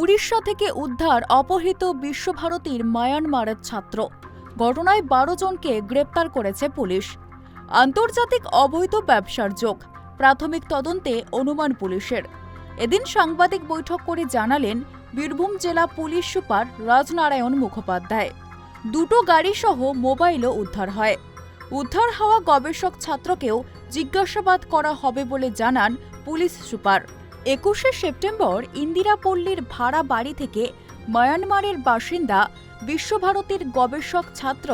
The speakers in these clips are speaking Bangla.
উড়িষ্যা থেকে উদ্ধার অপহৃত বিশ্বভারতীর মায়ানমারের ছাত্র। ঘটনায় 12 জনকে গ্রেপ্তার করেছে পুলিশ। আন্তর্জাতিক অবৈধ ব্যবসার যোগ, প্রাথমিক তদন্তে অনুমান পুলিশের। এদিন সাংবাদিক বৈঠক করে জানালেন বীরভূম জেলা পুলিশ সুপার রাজনারায়ণ মুখোপাধ্যায়। দুটো গাড়ি সহ মোবাইলও উদ্ধার হয়। উদ্ধার হওয়া গবেষক ছাত্রকেও জিজ্ঞাসাবাদ করা হবে বলে জানান পুলিশ সুপার। 21শে সেপ্টেম্বর ইন্দিরাপল্লীর ভাড়া বাড়ি থেকে মায়ানমারের বাসিন্দা বিশ্বভারতীর গবেষক ছাত্র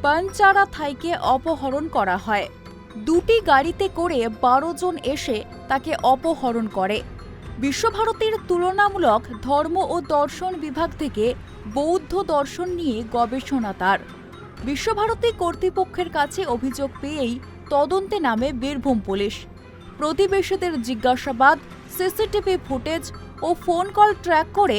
পাঞ্চারা থাইকে অপহরণ করা হয়। দুটি গাড়িতে করে 12 জন এসে তাকে অপহরণ করে। বিশ্বভারতীর তুলনামূলক ধর্ম ও দর্শন বিভাগ থেকে বৌদ্ধ দর্শন নিয়ে গবেষণা তার। বিশ্বভারতী কর্তৃপক্ষের কাছে অভিযোগ পেয়েই তদন্তে নামে বীরভূম পুলিশ। প্রতিবেশীদের জিজ্ঞাসাবাদ, সিসিটিভি ফুটেজ ও ফোন কল ট্র্যাক করে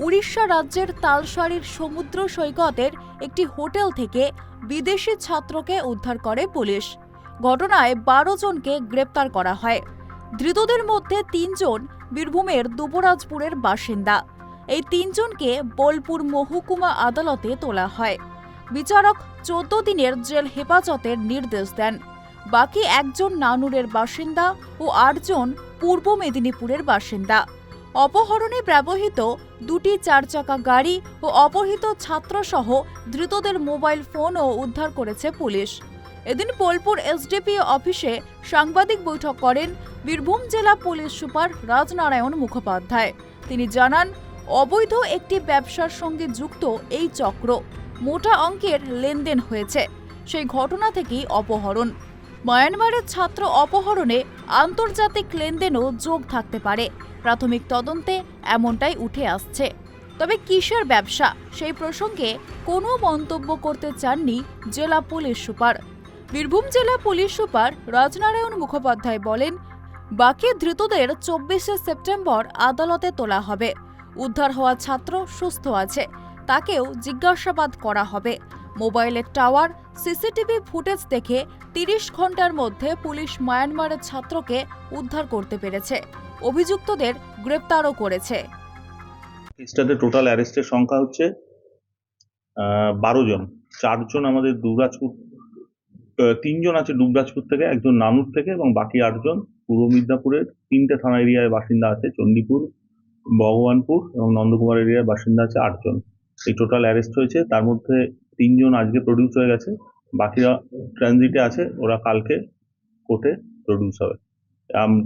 উড়িষ্যা রাজ্যের তালসারির সমুদ্র সৈকতের একটি হোটেল থেকে বিদেশি ছাত্রকে উদ্ধার করে পুলিশ। ঘটনায় 12 জনকে গ্রেপ্তার করা হয়। ধৃতদের মধ্যে 3 জন বীরভূমের দুবরাজপুরের বাসিন্দা। এই 3 জনকে বোলপুর মহকুমা আদালতে তোলা হয়। বিচারক 14 দিনের জেল হেফাজতের নির্দেশ দেন। বাকি 1 জন নানুরের বাসিন্দা ও 8 জন পূর্ব মেদিনীপুরের বাসিন্দা। অপহরণে ব্যবহৃত দুটি 4 চাকা গাড়ি ও অপহৃত ছাত্রসহ ধৃতদের মোবাইল ফোনও উদ্ধার করেছে পুলিশ। এদিন বোলপুর এসডিপিও অফিসে সাংবাদিক বৈঠক করেন বীরভূম জেলা পুলিশ সুপার রাজনারায়ণ মুখোপাধ্যায়। তিনি জানান, অবৈধ একটি ব্যবসার সঙ্গে যুক্ত এই চক্র। মোটা অঙ্কের লেনদেন হয়েছে, সেই ঘটনা থেকেই অপহরণ। মায়ানমারের ছাত্র অপহরণে আন্তর্জাতিক লেনদেনও যোগ থাকতে পারে। প্রাথমিক তদন্তে এমনটাই উঠে আসছে। তবে কিসের ব্যবসা, সেই প্রসঙ্গে কোনো মন্তব্য করতে চাননি জেলা পুলিশ সুপার। বীরভূম জেলা পুলিশ সুপার রাজনারায়ণ মুখোপাধ্যায় বলেন, বাকি ধৃতদের 24শে সেপ্টেম্বর আদালতে তোলা হবে। উদ্ধার হওয়া ছাত্র সুস্থ আছে, তাকেও জিজ্ঞাসাবাদ করা হবে। মোবাইলের টাওয়ার, সিসিটিভি ফুটেজ দেখে 30 ঘন্টার মধ্যে পুলিশ মায়ানমারের ছাত্রকে উদ্ধার করতে পেরেছে। অভিযুক্তদের গ্রেপ্তারও করেছে। কেসটাতে টোটাল অ্যারেস্টের সংখ্যা হচ্ছে 12 জন। 4 জন আমাদের দুবরাজপুর, 3 জন আছে দুবরাজপুর থেকে, 1 জন নানুর থেকে, এবং বাকি 8 জন পূর্ব মিদনাপুরের 3টে থানা এরিয়ায় বাসিন্দা আছে। চণ্ডীপুর, ভগবানপুর এবং নন্দকুমার এরিয়ার বাসিন্দা আছে 8 জন। এই টোটাল অ্যারেস্ট হয়েছে। তার মধ্যে 3 জন আজকে প্রডিউস হয়ে গেছে, বাকিরা ট্রানজিটে আছে, ওরা কালকে কোর্টে প্রডিউস হবে।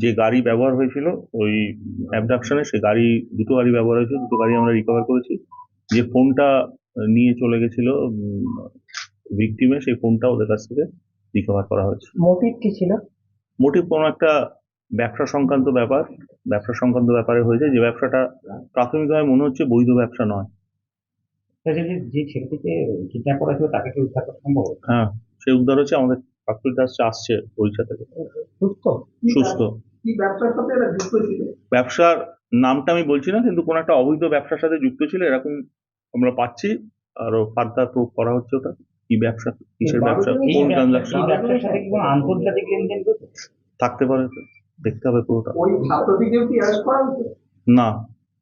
যে গাড়ি ব্যবহার হয়েছিল ওই অ্যাবডাকশনে, সে গাড়ি, দুটো গাড়ি ব্যবহার হয়েছিল, দুটো গাড়ি আমরা রিকভার করেছি। যে ফোনটা নিয়ে চলে গেছিল ভিকটিমে, সেই ফোনটা ওদের কাছ থেকে রিকভার করা হয়েছে। মোটিভ কি ছিল? মোটিভ কোনো একটা ব্যবসা সংক্রান্ত ব্যাপারে হয়েছে, যে ব্যবসাটা প্রাথমিকভাবে মনে হচ্ছে বৈধ ব্যবসা নয়। যে ছেলেটিকে কিডন্যাপ করা ছিল তাকে কি উদ্ধার করা সম্ভব? হ্যাঁ, সে উদ্ধার হচ্ছে, আমাদের ফ্যাক্টরিতে আসছে ওড়িশা থেকে সুস্থ। ব্যবসার নামটা আমি বলছি না, কিন্তু কোন একটা অবৈধ ব্যবসার সাথে যুক্ত ছিল এরকম আমরা পাচ্ছি। আরো ফার্দার প্রুভ করা হচ্ছে ওটা কি ব্যবসা, কিসের ব্যবসা, কোন ট্রানজাকশন। আন্তর্জাতিক লেনদেন থাকতে পারে, দেখতে হবে পুরোটা। না,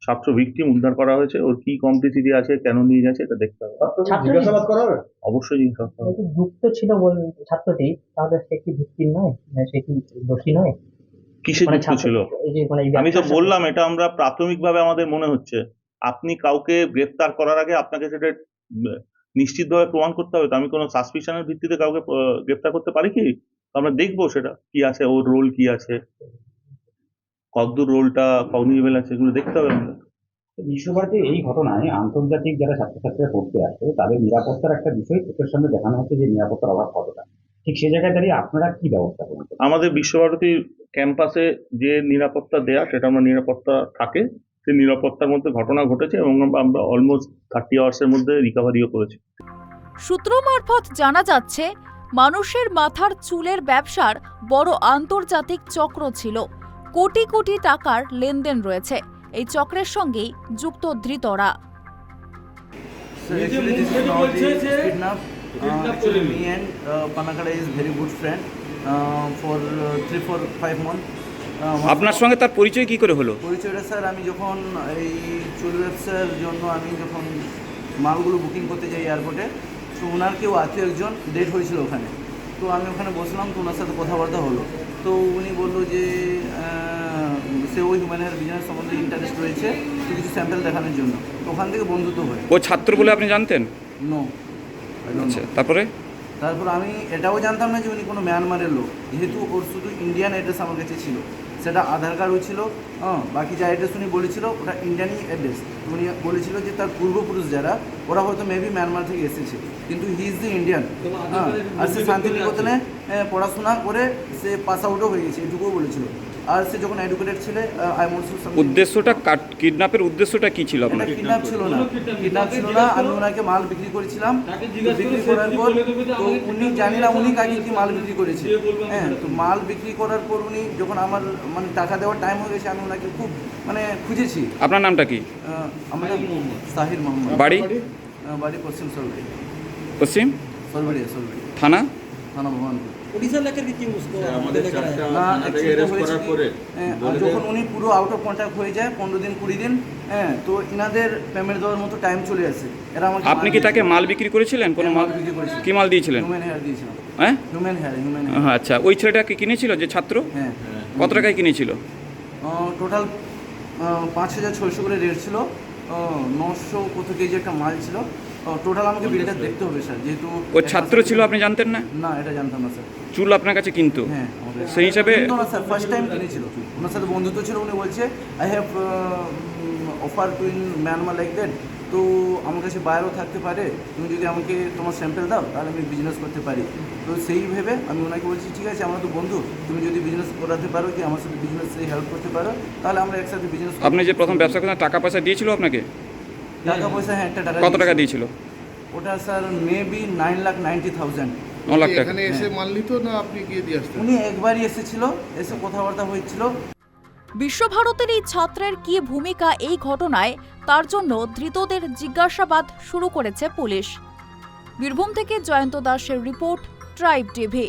ছাত্র ভিকটিম উদ্ধার করা হয়েছে, ওর কি কমপ্লিসিটি আছে, কেন নিয়ে গেছে, এটা দেখতে হবে। জিজ্ঞাসাবাদ করা হবে, অবশ্যই জিজ্ঞাসাবাদ করা হবে। যুক্ত ছিল ছাত্রটি, তাহলে সে কি ভিকটিম নয়, সে কি দোষী নয়? কিসে যুক্ত ছিল? আমি তো বললাম, এটা আমরা প্রাথমিকভাবে আমাদের মনে হচ্ছে। আপনি কাউকে গ্রেফতার করার আগে আপনাকে সেটা নিশ্চিতভাবে প্রমাণ করতে হবে। তো আমি কোনো সাসপিশনের ভিত্তিতে কাউকে গ্রেফতার করতে পারি কি? আমরা দেখবো সেটা কি আছে, ওর রোল কি আছে, কতদূর রোলটা কগনিজেবল আছে, এগুলো দেখতে হবে আমাদের। বিশ্বভারতী এই ঘটনায় আন্তর্জাতিক যারা ছাত্রছাত্রীরা পড়তে আসে তাদের নিরাপত্তার একটা বিষয় চোখের সামনে দেখানো হচ্ছে, যে নিরাপত্তার অভাব কতটা। ঠিক সেই জায়গায় দাঁড়িয়ে আপনারা কি ব্যবস্থা করেন? আমাদের বিশ্বভারতী ক্যাম্পাসে যে নিরাপত্তা দেয়া, সেটা আমরা নিরাপত্তা থাকে, সেই নিরাপত্তার মধ্যে ঘটনা ঘটেছে এবং আমরা অলমোস্ট 30 আওয়ার্সের মধ্যে রিকভারিও করেছি। সূত্র মারফত জানা যাচ্ছে, মানুষের মাথার চুলের ব্যবসার বড় আন্তর্জাতিক চক্র ছিল। কোটি কোটি টাকার লেনদেন রয়েছে। এই চক্রের সঙ্গেই যুক্ত ধৃতরা। Actually, me and Panakada is very good friend for 3-4-5 months. আপনার সঙ্গে তার পরিচয় কি করে হলো? পরিচয়টা স্যার আমি যখন এই চুল ব্যবসার জন্য আমি যখন মালগুলো বুকিং করতে যাই এয়ারপোর্টে, তো ওনার কেউ আত্মীয় একজন ডেট হয়েছিল ওখানে। তো আমি ওখানে বসলাম, তো ওনার সাথে কথাবার্তা হলো। তো উনি বললো যে সে ওই হিউম্যান হেয়ার বিজনেস সম্বন্ধে ইন্টারেস্ট রয়েছে, তো কিছু স্যাম্পল দেখানোর জন্য। তো ওখান থেকে বন্ধুত্ব হয়। ও ছাত্র বলে আপনি জানতেন? নো। আচ্ছা, তারপরে তারপর আমি এটাও জানতাম না যে উনি কোনো মিয়ানমারের লোক, যেহেতু ওর শুধু ইন্ডিয়ান অ্যাড্রেস আমার কাছে ছিল, সেটা আধার কার্ডও ছিল। বাকি যা অ্যাড্রেস উনি বলেছিল ওটা ইন্ডিয়ানই অ্যাড্রেস। উনি বলেছিল যে তার পূর্বপুরুষ যারা ওরা হয়তো মেবি মিয়ানমার থেকে এসেছে, কিন্তু হি ইজ দ্য ইন্ডিয়ান। আর সে শান্তিনিকেতনে পড়াশোনা করে সে পাস আউটও হয়ে গেছে, এটুকুও বলেছিল। আর সে যখন এডুকেটেড ছিলে, আই এম অলসো উদ্দেশ্যটা কিডন্যাপের উদ্দেশ্যটা কি ছিল আপনার? কিডন্যাপ ছিল না, কিডন্যাপ ছিল না। আমি ওনাকে মাল বিক্রি করেছিলাম। তো বিক্রি করার পর তো উনি জানি না উনি কাকে কি মাল বিক্রি করেছে। হ্যাঁ, তো মাল বিক্রি করার পর উনি যখন আমার মানে টাকা দেওয়ার টাইম হয়ে গেছে, আমি ওনাকে খুব মানে খুঁজেছি। আপনার নামটা কি? আমার নাম সাহির মোহাম্মদ। বাড়ি? বাড়ি পশ্চিম সলবাড়ি। পশ্চিম সলবাড়ি সলবাড়ি থানা? থানা ভগবানপুর। उड़ीसा लेकर के क्यों उसको আমাদের যখন উনি পুরো আউট অফ কন্ট্যাক্ট হয়ে যায় 15 দিন 20 দিন, হ্যাঁ, তো ইনাদের পেমেন্ট দেওয়ার মতো টাইম চলে আসে। এরা আমাকে আপনি কি তাকে মাল বিক্রি করেছিলেন? কোনো মাল বিক্রি করেছি। কি মাল দিয়েছিলেন? হিউম্যান হেয়ার দিয়েছিলাম। হ্যাঁ, হিউম্যান হেয়ার হ্যাঁ, আচ্ছা। ওই ছেলেটাকে কিনেছিল যে ছাত্র? হ্যাঁ। কত টাকায় কিনেছিল? টোটাল 5,600 করে রেট ছিল। 900 কত কেজি একটা মাল ছিল। টোটাল আমাকে বিলটা দেখতে হবে স্যার, যেহেতু ও ছাত্র ছিল, আপনি জানতেন না? না, এটা জানতাম না স্যার। চুল আপনার কাছে কিনতো? হ্যাঁ, সেই হিসাবে কিন্তু না স্যার, ফার্স্ট টাইম কিনেছিল। ওনার সাথে বন্ধুত্ব ছিল। উনি বলছে I have offer to in Myanmar like that, তো আমার কাছে বাইরেও থাকতে পারে, তুমি যদি আমাকে তোমার স্যাম্পল দাও তাহলে আমি বিজনেস করতে পারি। তো সেই ভেবে আমি ওনাকে বলছি ঠিক আছে, আমরা তো বন্ধু, তুমি যদি বিজনেস করাতে পারো কি আমার সাথে বিজনেসে হেল্প করতে পারো, তাহলে আমরা একসাথে বিজনেস। আপনি যে প্রথম ব্যবসা করেন টাকা পয়সা দিয়েছিল আপনাকে? টাকা পয়সা, হ্যাঁ, একটা টাকা। কত টাকা দিয়েছিল? ওটা স্যার মেবি 9,90,000। 9 লাখ টাকা। এখানে এসে মাল নিত না আপনি গিয়ে দিয়ে আসতেন? উনি একবারই এসেছিল, এসে কথাবার্তা হয়েছিল। বিশ্বভারতীর এই ছাত্রের কি ভূমিকা এই ঘটনায়, তার জন্য ধৃতদের জিজ্ঞাসাবাদ শুরু করেছে পুলিশ। বীরভূম থেকে জয়ন্ত দাসের রিপোর্ট, ট্রাইব টিভি।